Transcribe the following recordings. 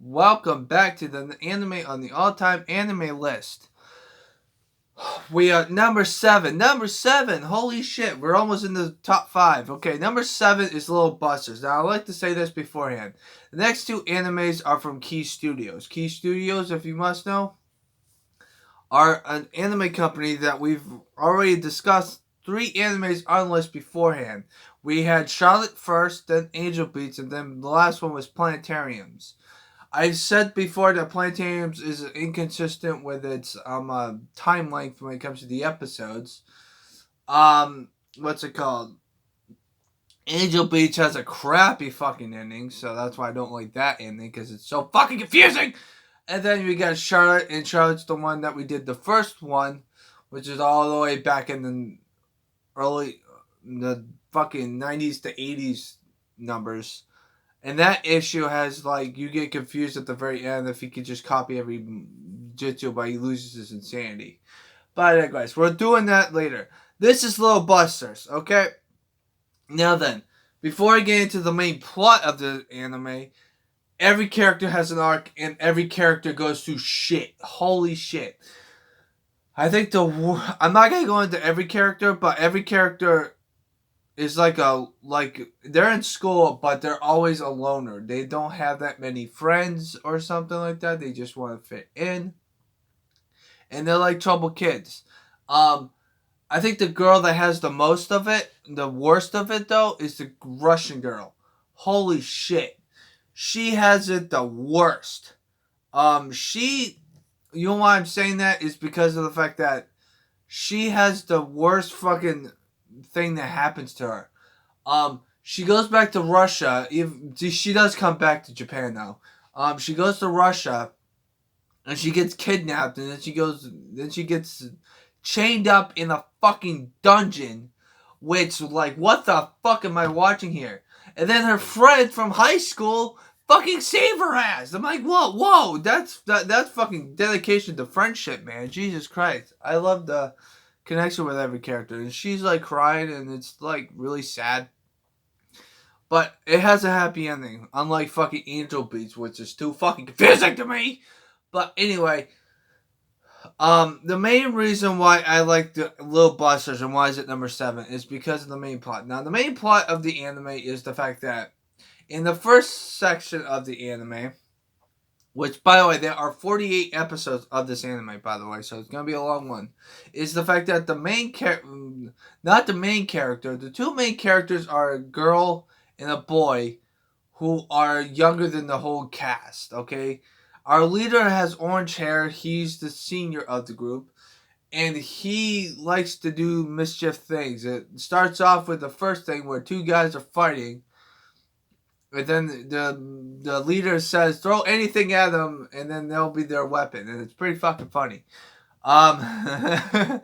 welcome back to the anime on the all-time anime list. We are number seven. Number seven. Holy shit, we're almost in the top five. Okay, number seven is Little Busters. Now, I like to say this beforehand. The next two animes are from Key Studios. Key Studios, if you must know, are an anime company that we've already discussed three animes on the list beforehand. We had Charlotte first, then Angel Beats, and then the last one was Planetariums. I've said before that Planetariums is inconsistent with its time length when it comes to the episodes. What's it called? Angel Beach has a crappy fucking ending, so that's why I don't like that ending because it's so fucking confusing. And then we got Charlotte, and Charlotte's the one that we did the first one, which is all the way back in the the fucking 90s to 80s numbers. And that issue has, like, you get confused at the very end if he could just copy every jutsu, but he loses his insanity. But I digress. We're doing that later. This is Little Busters, okay? Now then, before I get into the main plot of the anime, every character has an arc, and every character goes through shit. Holy shit. I think I'm not going to go into every character, but every character is like they're in school, but they're always a loner. They don't have that many friends or something like that. They just want to fit in, and they're like trouble kids. I think the girl that has the most of it, the worst of it though, is the Russian girl. Holy shit, she has it the worst. You know why I'm saying that is because of the fact that she has the worst fucking thing that happens to her. She goes back to Russia. She does come back to Japan now. She goes to Russia, and she gets kidnapped, and then she gets chained up in a fucking dungeon. Which, like, what the fuck am I watching here? And then her friend from high school fucking save her ass. I'm like, whoa, that's fucking dedication to friendship, man. Jesus Christ, I love the connection with every character, and she's like crying, and it's like really sad. But it has a happy ending, unlike fucking Angel Beats, which is too fucking confusing to me. But anyway, the main reason why I like the Little Busters and why is it number seven is because of the main plot. Now, the main plot of the anime is the fact that in the first section of the anime, which, by the way, there are 48 episodes of this anime, by the way, so it's going to be a long one, is the fact that not the main character, the two main characters are a girl and a boy who are younger than the whole cast, okay? Our leader has orange hair, he's the senior of the group, and he likes to do mischief things. It starts off with the first thing where two guys are fighting, and then the leader says, throw anything at them, and then they'll be their weapon. And it's pretty fucking funny. I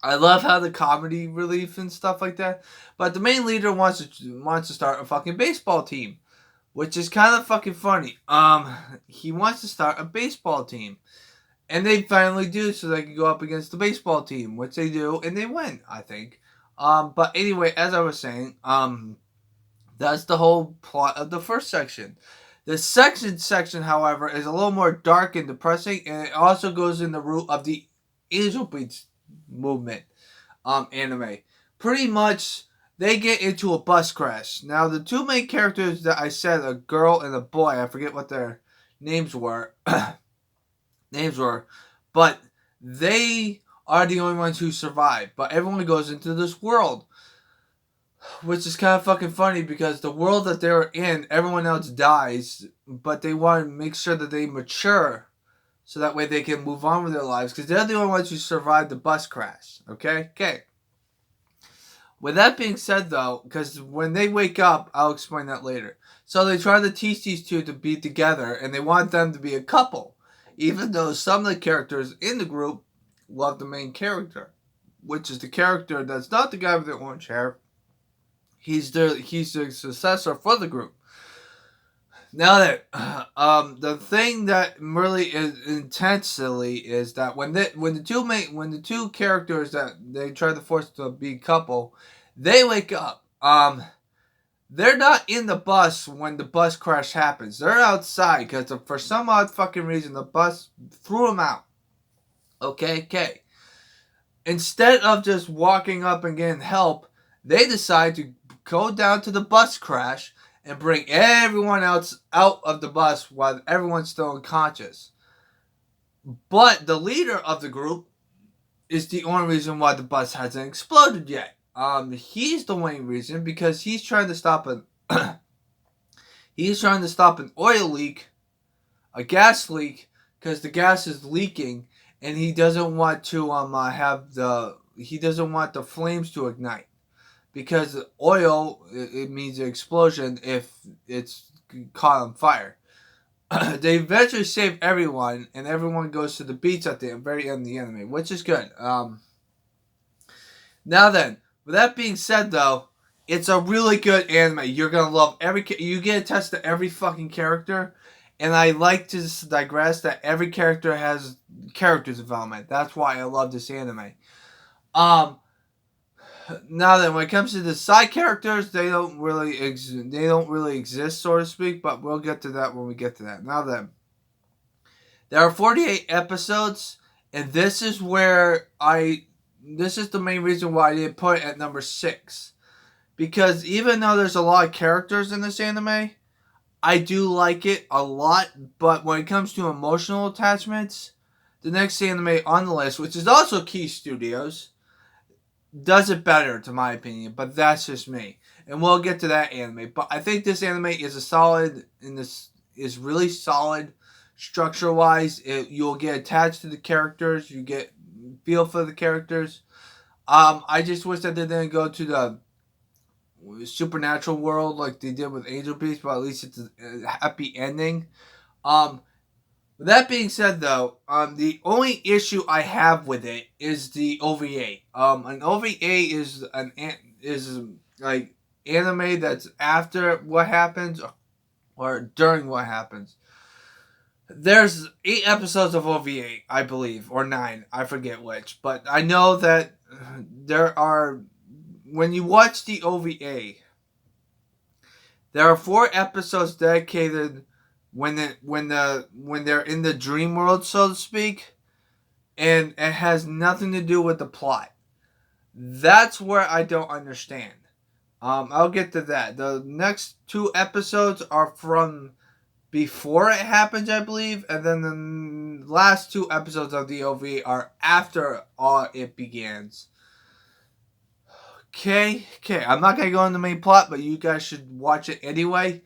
love how the comedy relief and stuff like that. But the main leader wants to start a fucking baseball team, which is kind of fucking funny. He wants to start a baseball team. And they finally do, so they can go up against the baseball team, which they do, and they win, I think. But anyway, as I was saying, that's the whole plot of the first section. The second section, however, is a little more dark and depressing, and it also goes in the route of the Angel Beats movement anime. Pretty much, they get into a bus crash. Now, the two main characters that I said, a girl and a boy, I forget what their names were, but they are the only ones who survive. But everyone goes into this world, which is kind of fucking funny because the world that they're in, everyone else dies, but they want to make sure that they mature so that way they can move on with their lives because they're the only ones who survived the bus crash. Okay? With that being said, though, because when they wake up, I'll explain that later. So they try to teach these two to be together, and they want them to be a couple, even though some of the characters in the group love the main character, which is the character that's not the guy with the orange hair. He's the successor for the group. Now that the thing that really is intensely is that when the two characters that they try to force to be a couple, they wake up. they're not in the bus when the bus crash happens. They're outside because for some odd fucking reason the bus threw them out. Okay. Instead of just walking up and getting help, they decide to go down to the bus crash and bring everyone else out of the bus while everyone's still unconscious. But the leader of the group is the only reason why the bus hasn't exploded yet. He's the main reason because he's trying to stop an oil leak, a gas leak, because the gas is leaking, and he doesn't want to he doesn't want the flames to ignite, because oil, it means an explosion if it's caught on fire. They eventually save everyone, and everyone goes to the beach at the very end of the anime, which is good. Now then, with that being said, though, it's a really good anime. You're gonna love you get attached to every fucking character, and I like to digress that every character has character development. That's why I love this anime. Um, Now then, when it comes to the side characters, they don't really exist, so to speak. But we'll get to that when we get to that. Now then, there are 48 episodes, and this is the main reason why I didn't put it at number 6. Because even though there's a lot of characters in this anime, I do like it a lot. But when it comes to emotional attachments, the next anime on the list, which is also Key Studios, does it better, to my opinion. But that's just me. And we'll get to that anime. But I think this anime is really solid structure wise. You'll get attached to the characters. You get feel for the characters. I just wish that they didn't go to the supernatural world like they did with Angel Beats, but at least it's a happy ending. With that being said, though, the only issue I have with it is the OVA. An OVA is like anime that's after what happens or during what happens. There's 8 episodes of OVA, I believe, or 9, I forget which, but I know that there are. When you watch the OVA, there are 4 episodes dedicated when they're in the dream world, so to speak, and it has nothing to do with the plot. That's where I don't understand. I'll get to that. The next 2 episodes are from before it happens, I believe, and then the last 2 episodes of the OVA are after all it begins. Okay. I'm not gonna go into the main plot, but you guys should watch it anyway.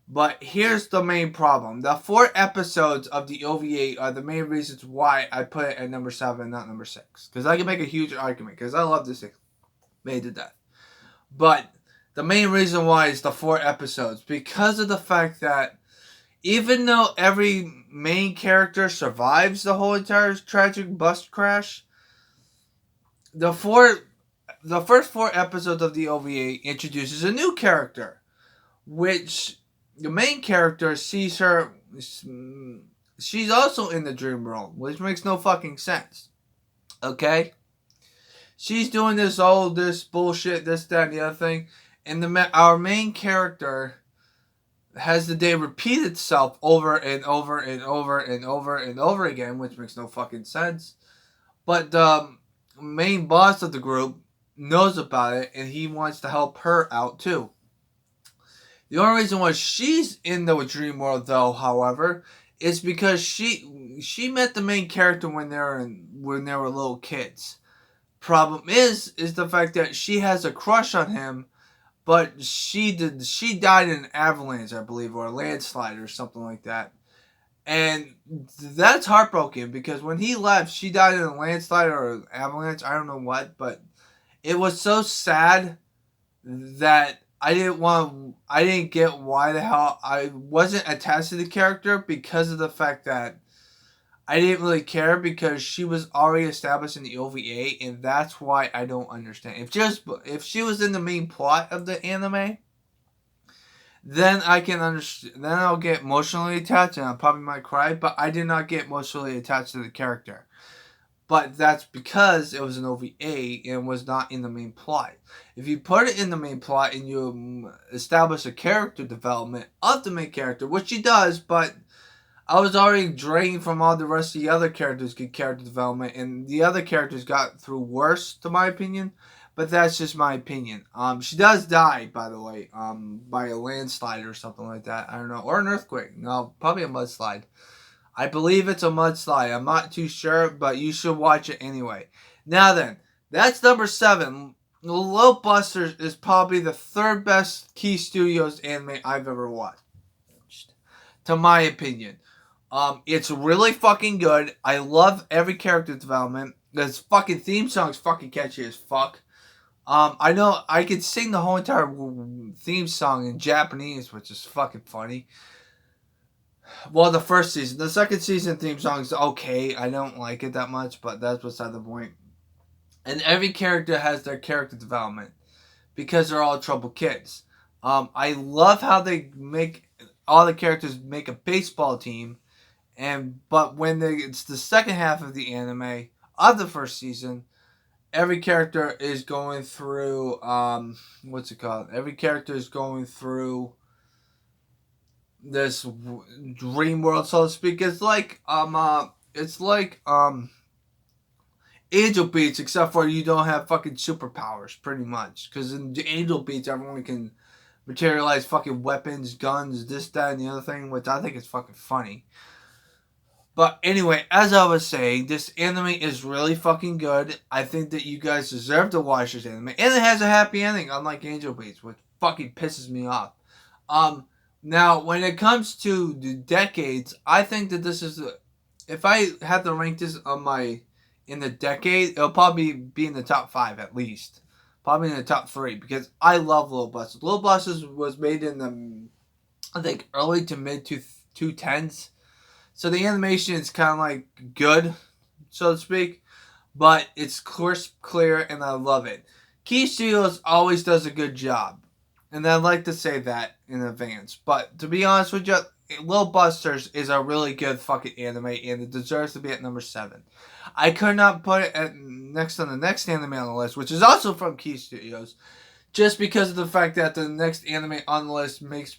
But here's the main problem. The 4 episodes of the OVA are the main reasons why I put it at number 7, not number 6. Because I can make a huge argument, because I love this thing. Made to death. But the main reason why is the 4 episodes. Because of the fact that even though every main character survives the whole entire tragic bus crash, the first 4 episodes of the OVA introduces a new character, which the main character sees her. She's also in the dream world, which makes no fucking sense. Okay, she's doing this bullshit, this, that, and the other thing, and our main character has the day repeat itself over and over and over and over and over again, which makes no fucking sense. But the main boss of the group knows about it, and he wants to help her out too. The only reason why she's in the dream world, though, however, is because she met the main character when they were little kids. Problem is the fact that she has a crush on him, but she died in an avalanche, I believe, or a landslide or something like that. And that's heartbroken because when he left, she died in a landslide or an avalanche. I don't know what, but it was so sad that I didn't get why the hell I wasn't attached to the character, because of the fact that I didn't really care, because she was already established in the OVA, and that's why I don't understand. If she was in the main plot of the anime, then I can understand. Then I'll get emotionally attached, and I probably might cry. But I did not get emotionally attached to the character. But that's because it was an OVA and was not in the main plot. If you put it in the main plot and you establish a character development of the main character, which he does, but I was already drained from all the rest of the other characters get character development, and the other characters got through worse, to my opinion. But that's just my opinion. She does die, by the way, by a landslide or something like that. I don't know, or an earthquake. No, probably a mudslide. I believe it's a mudslide. I'm not too sure, but you should watch it anyway. Now then, that's number 7. Little Busters is probably the 3rd best Key Studios anime I've ever watched, to my opinion. It's really fucking good. I love every character development. This fucking theme song's fucking catchy as fuck. I know I could sing the whole entire theme song in Japanese, which is fucking funny. Well, the first season. The second season theme song is okay. I don't like it that much, but that's beside the point. And every character has their character development because they're all trouble kids. I love how they make all the characters make a baseball team, but when it's the second half of the anime of the first season, every character is going through what's it called? Every character is going through this dream world, so to speak. It's like Angel Beats, except for you don't have fucking superpowers, pretty much. Because in Angel Beats, everyone can materialize fucking weapons, guns, this, that, and the other thing, which I think is fucking funny. But anyway, as I was saying, this anime is really fucking good. I think that you guys deserve to watch this anime. And it has a happy ending, unlike Angel Beats, which fucking pisses me off. Now, when it comes to the decades, I think that this is... If I had to rank this in the decade, it'll probably be in the top 5 at least. Probably in the top 3, because I love Little Busters. Little Busters was made in the, I think, early to mid 2010s. So the animation is kind of like good, so to speak. But it's crisp, clear, and I love it. Key Studios always does a good job. And I'd like to say that in advance. But to be honest with you, Little Busters is a really good fucking anime, and it deserves to be at number 7. I could not put it next on the next anime on the list, which is also from Key Studios, just because of the fact that the next anime on the list made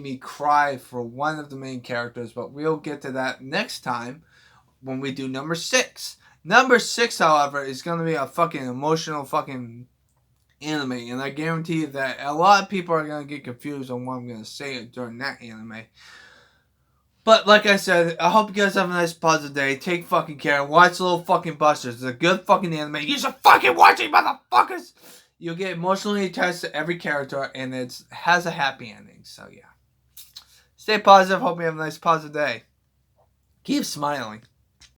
me cry for one of the main characters. But we'll get to that next time when we do number 6. Number 6, however, is going to be a fucking emotional fucking anime, and I guarantee that a lot of people are going to get confused on what I'm going to say during that anime. But like I said, I hope you guys have a nice positive day. Take fucking care and watch Little fucking Busters. It's a good fucking anime. You should fucking watch it, motherfuckers! You'll get emotionally attached to every character, and it has a happy ending. So yeah. Stay positive. Hope you have a nice positive day. Keep smiling.